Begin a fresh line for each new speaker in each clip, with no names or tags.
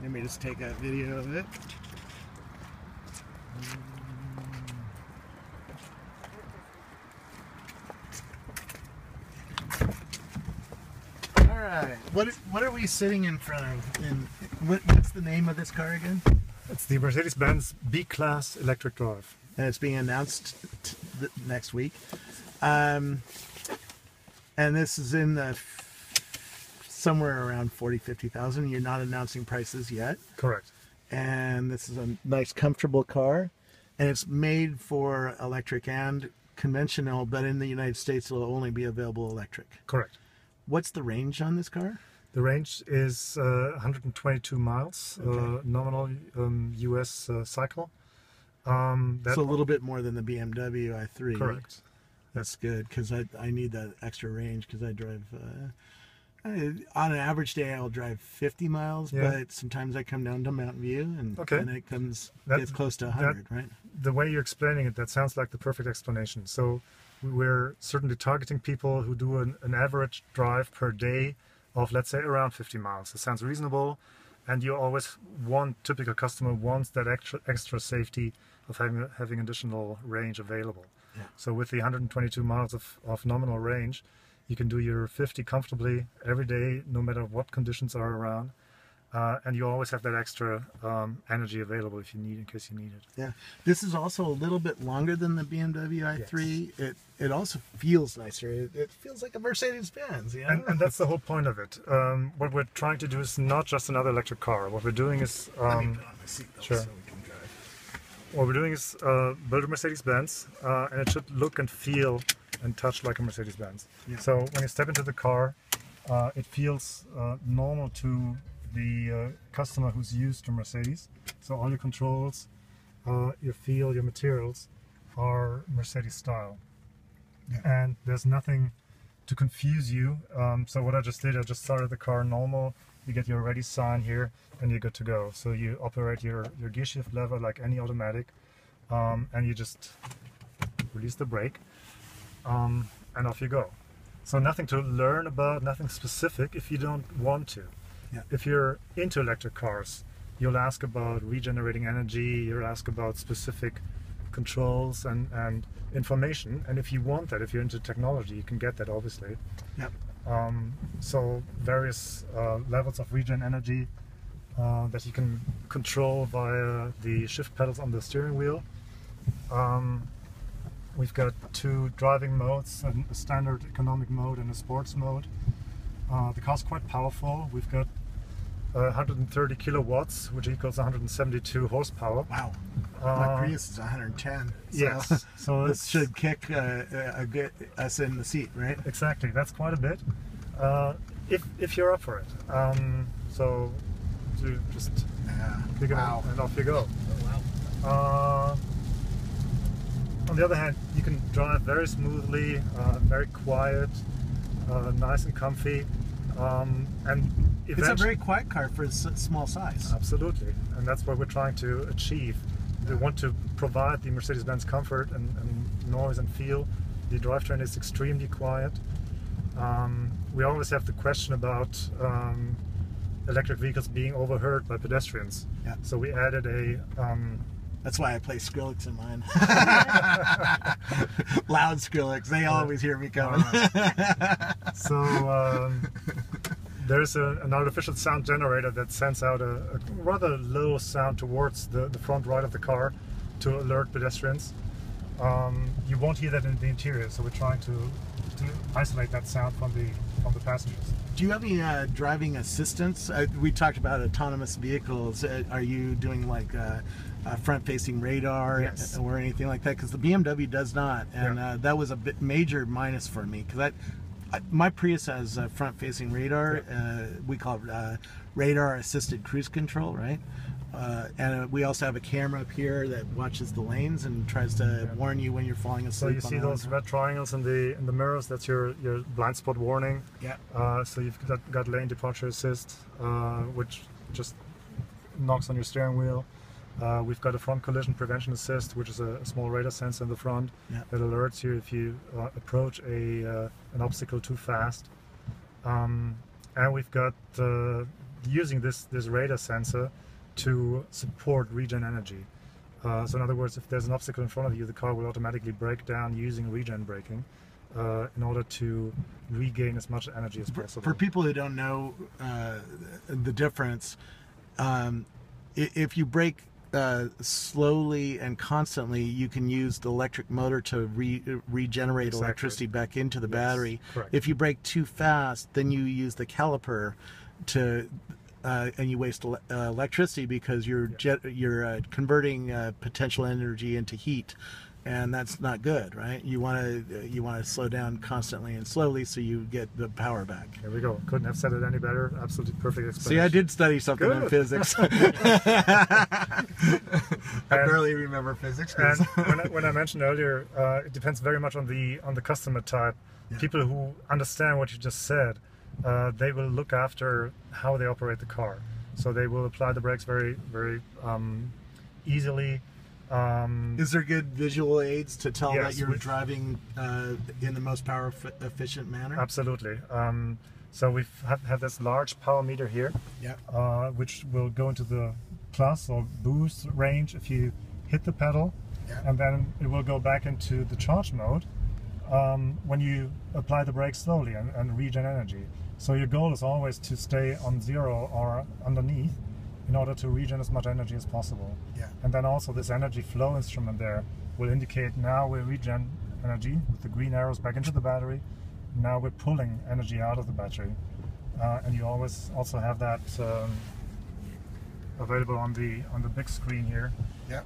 Let me just take a video of it. All right. What are we sitting in front of? And what's the name of this car again?
It's the Mercedes-Benz B-Class electric drive.
And it's being announced next week. And this is in the somewhere around 50,000. You're not announcing prices yet.
Correct.
And this is a nice, comfortable car. And it's made for electric and conventional, but in the United States, it'll only be available electric.
Correct.
What's the range on this car?
The range is 122 miles,
Okay.
nominal US cycle.
So a little bit more than the BMW i3.
Correct.
That's good, because I need that extra range, because I drive... on an average day, I'll drive 50 miles,
Yeah.
but sometimes I come down to Mountain View, and
Okay.
then it gets close to 100, right?
The way you're explaining it, that sounds like the perfect explanation. So we're certainly targeting people who do an average drive per day of, let's say, around 50 miles. It sounds reasonable, and you always want, typical customer wants that extra safety of having additional range available.
Yeah.
So with the 122 miles of nominal range, you can do your 50 comfortably every day, no matter what conditions are around. And you always have that extra energy available if you need, in case you need it.
Yeah, this is also a little bit longer than the BMW i3. Yes. It also feels nicer. It feels like a Mercedes-Benz, you know?
And that's the whole point of it. What we're trying to do is not just another electric car. What we're doing is
let me put on my seatbelt
sure.
so we can drive.
What we're doing is build a Mercedes-Benz, and it should look and feel and touch like a Mercedes-Benz.
Yeah.
So when you step into the car, it feels normal to the customer who's used to Mercedes. So all your controls, your feel, your materials are Mercedes style. Yeah. And there's nothing to confuse you. So what I just did, I just started the car normal. You get your ready sign here and you're good to go. So you operate your gear shift lever like any automatic, and you just release the brake, and off you go. So nothing to learn about, nothing specific if you don't want to.
Yeah.
If you're into electric cars, you'll ask about regenerating energy, you'll ask about specific controls and information. And if you want that, if you're into technology, you can get that, obviously.
Yep.
So various levels of regen energy that you can control via the shift pedals on the steering wheel. We've got 2 driving modes, a standard economic mode and a sports mode. The car's quite powerful. We've got 130 kilowatts, which equals 172 horsepower.
Wow. My Prius is 110. So
yes. So
this should kick us in the seat, right?
Exactly. That's quite a bit. If you're up for it. So to just pick it up and off you go.
Oh, wow.
On the other hand, you can drive very smoothly, very quiet, nice and comfy, and
it's a very quiet car for a small size.
Absolutely, and that's what we're trying to achieve. We want to provide the Mercedes-Benz comfort and noise and feel. The drivetrain is extremely quiet. We always have the question about electric vehicles being overheard by pedestrians.
Yeah.
So we added a
that's why I play Skrillex in mine. Loud Skrillex. They always hear me coming.
So there's an artificial sound generator that sends out a rather low sound towards the front right of the car to alert pedestrians. You won't hear that in the interior, so we're trying to isolate that sound from the passengers.
Do you have any driving assistance? We talked about autonomous vehicles. Are you doing like front-facing radar
yes.
or anything like that? Because the BMW does not, and that was a major minus for me. Because my Prius has front-facing radar. We call it radar-assisted cruise control, right? And we also have a camera up here that watches the lanes and tries to warn you when you're falling asleep.
So you see those red triangles in the mirrors. That's your blind spot warning.
Yeah.
So you've got lane departure assist, which just knocks on your steering wheel. We've got a front collision prevention assist, which is a small radar sensor in the front that alerts you if you approach an obstacle too fast. And we've got the using this radar sensor to support regen energy. So in other words, if there's an obstacle in front of you, the car will automatically brake down using regen braking in order to regain as much energy as possible.
For people who don't know the difference, if you brake slowly and constantly, you can use the electric motor to regenerate electricity back into the battery.
Correct.
If you brake too fast, then you use the caliper to and you waste electricity because you're converting potential energy into heat, and that's not good, right? You want to slow down constantly and slowly so you get the power back.
There we go. Couldn't have said it any better. Absolutely perfect explanation.
See, I did study something in physics. I barely remember physics.
And when I mentioned earlier, it depends very much on the customer type. Yeah. People who understand what you just said, they will look after how they operate the car. So they will apply the brakes very, very easily.
Is there good visual aids to tell
yes,
that you're driving in the most power efficient manner?
Absolutely. So we have this large power meter here,
yeah.
Which will go into the plus or boost range if you hit the pedal,
yeah.
And then it will go back into the charge mode when you apply the brakes slowly and regen energy. So your goal is always to stay on 0 or underneath in order to regen as much energy as possible.
Yeah.
And then also this energy flow instrument there will indicate now we're regen energy with the green arrows back into the battery. Now we're pulling energy out of the battery. And you always also have that available on the big screen here.
Yeah.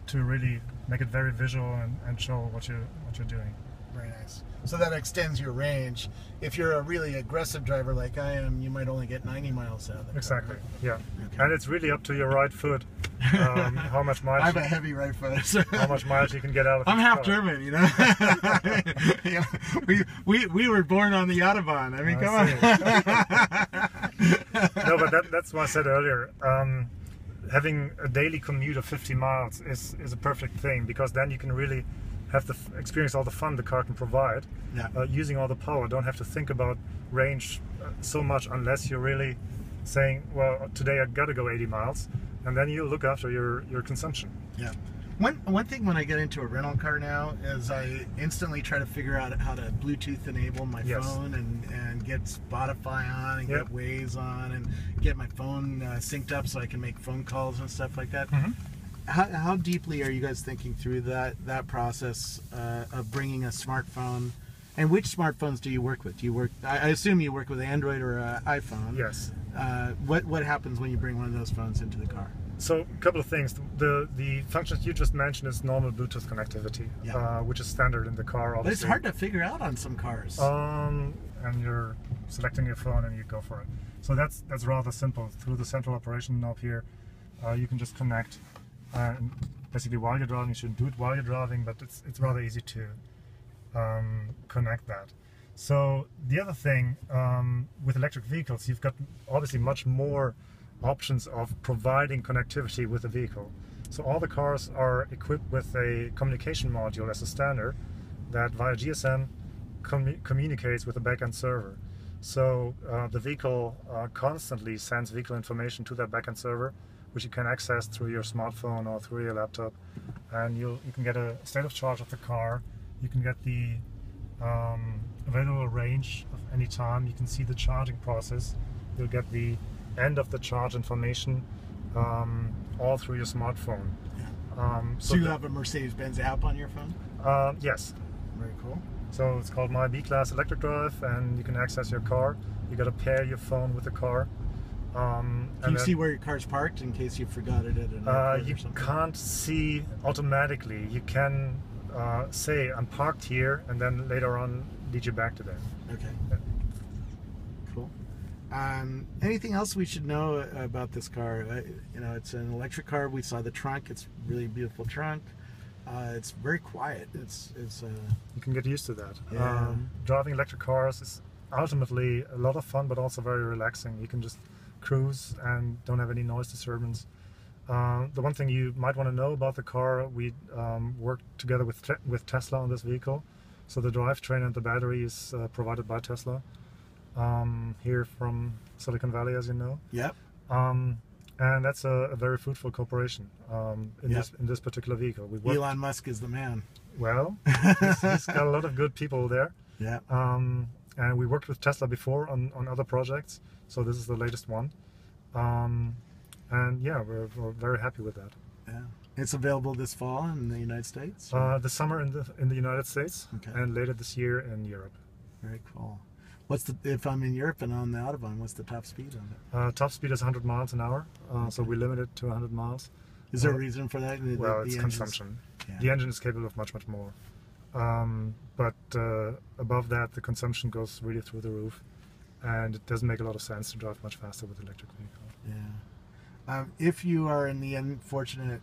To really make it very visual and show what you're doing.
Very nice. So that extends your range. If you're a really aggressive driver like I am, you might only get 90 miles out of the
Exactly.
car.
Yeah.
Okay.
And it's really up to your right foot how much mileage.
I have a heavy right foot. So
how much mileage you can get out of.
I'm
the
half
car.
German, you know. we were born on the Autobahn. I mean, come on.
No, but that's what I said earlier. Having a daily commute of 50 miles is a perfect thing, because then you can really have to experience all the fun the car can provide.
Yeah.
Using all the power. Don't have to think about range so much unless you're really saying, well, today I got to go 80 miles, and then you look after your consumption.
Yeah. One thing when I get into a rental car now is I instantly try to figure out how to Bluetooth enable my
Yes.
phone and get Spotify on and
Yep.
get Waze on and get my phone synced up so I can make phone calls and stuff like that.
Mm-hmm.
How deeply are you guys thinking through that process of bringing a smartphone? And which smartphones do you work with? Do you work? I assume you work with Android or iPhone.
Yes.
What happens when you bring one of those phones into the car?
So a couple of things. The functions you just mentioned is normal Bluetooth connectivity,
Yeah.
Which is standard in the car, obviously.
But it's hard to figure out on some cars.
And you're selecting your phone and you go for it. So that's rather simple. Through the central operation knob here, you can just connect. And basically, while you're driving, you shouldn't do it while you're driving, but it's rather easy to connect that. So the other thing with electric vehicles, you've got obviously much more options of providing connectivity with the vehicle. So all the cars are equipped with a communication module as a standard that via GSM communicates with the backend server. So the vehicle constantly sends vehicle information to that backend server, which you can access through your smartphone or through your laptop, and you can get a state of charge of the car. You can get the available range of any time. You can see the charging process. You'll get the end of the charge information all through your smartphone.
So you have a Mercedes-Benz app on your phone?
Yes.
Very cool.
So it's called My B-Class Electric Drive, and you can access your car. You got to pair your phone with the car.
Can you see where your car's parked in case you forgot it at an airport
you
or something?
can't see automatically. You can say I'm parked here, and then later on lead you back to there.
Okay. Cool. Anything else we should know about this car? You know, it's an electric car. We saw the trunk. It's a really beautiful trunk. It's very quiet. It's
You can get used to that.
Yeah.
Driving electric cars is ultimately a lot of fun, but also very relaxing. You can just cruise and don't have any noise disturbance. The one thing you might want to know about the car, we worked together with Tesla on this vehicle. So the drivetrain and the battery is provided by Tesla. here from Silicon Valley, as you know.
Yep.
And that's a very fruitful cooperation in
Yep.
this particular vehicle. We worked,
Elon Musk is the man.
well, he's got a lot of good people there.
Yeah.
And we worked with Tesla before on other projects, so this is the latest one. And yeah, we're very happy with that.
Yeah. It's available this fall in the United States.
This summer in the United States,
Okay.
and later this year in Europe.
Very cool. What's the, if I'm in Europe and on the Autobahn, what's the top speed on it?
Top speed is 100 miles an hour, so we limit it to 100 miles.
Is there a reason for that?
Well,
The
it's
engine's-
consumption.
Yeah.
The engine is capable of much more. But above that, the consumption goes really through the roof, and it doesn't make a lot of sense to drive much faster with electric vehicle.
Yeah. If you are in the unfortunate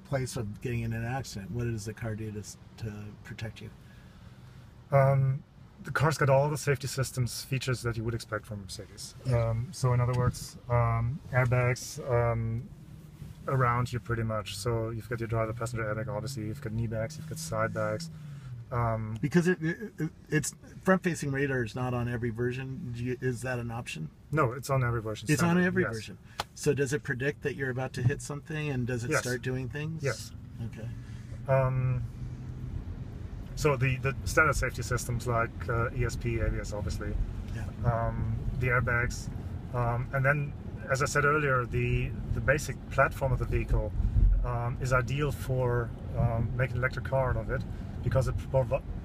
place of getting in an accident, what does the car do to protect you?
The car's got all the safety systems features that you would expect from Mercedes. So in other words, airbags around you pretty much. So you've got your driver passenger airbag, obviously. You've got knee bags, you've got side bags.
Because it's front-facing radar is not on every version. Is that an option?
No, it's on every version.
It's on
standard,
every
yes.
version. So does it predict that you're about to hit something, and does it
Yes.
start doing things?
Yes.
Okay.
So the standard safety systems like ESP, ABS, obviously,
Yeah.
the airbags, and then, as I said earlier, the basic platform of the vehicle is ideal for making an electric car out of it, because it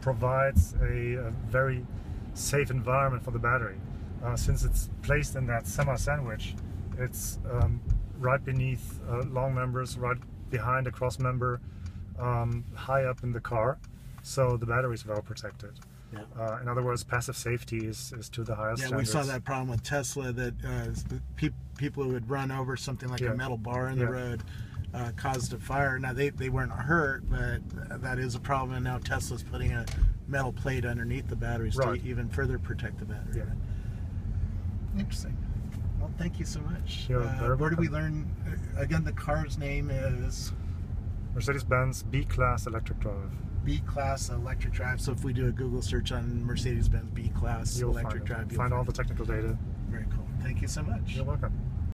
provides a very safe environment for the battery. Since it's placed in that semi-sandwich, it's right beneath long members, right behind a cross member, high up in the car, so the battery is well protected.
Yeah.
In other words, passive safety is to the highest
Yeah,
standards.
we saw that problem with Tesla, that people who would run over something like
Yeah.
a metal bar in the
Yeah.
road caused a fire. Now, they weren't hurt, but that is a problem, and now Tesla's putting a metal plate underneath the batteries
Right.
to even further protect the battery.
Yeah.
Interesting. Well, thank you so much.
You're very
where do we
welcome.
learn? Again, the car's name is
Mercedes-Benz B-Class electric drive.
B-Class electric drive. So if we do a Google search on Mercedes-Benz B-Class
You'll
electric
find it.
drive, you'll
Find all the technical data.
Very cool. Thank you so much.
You're welcome.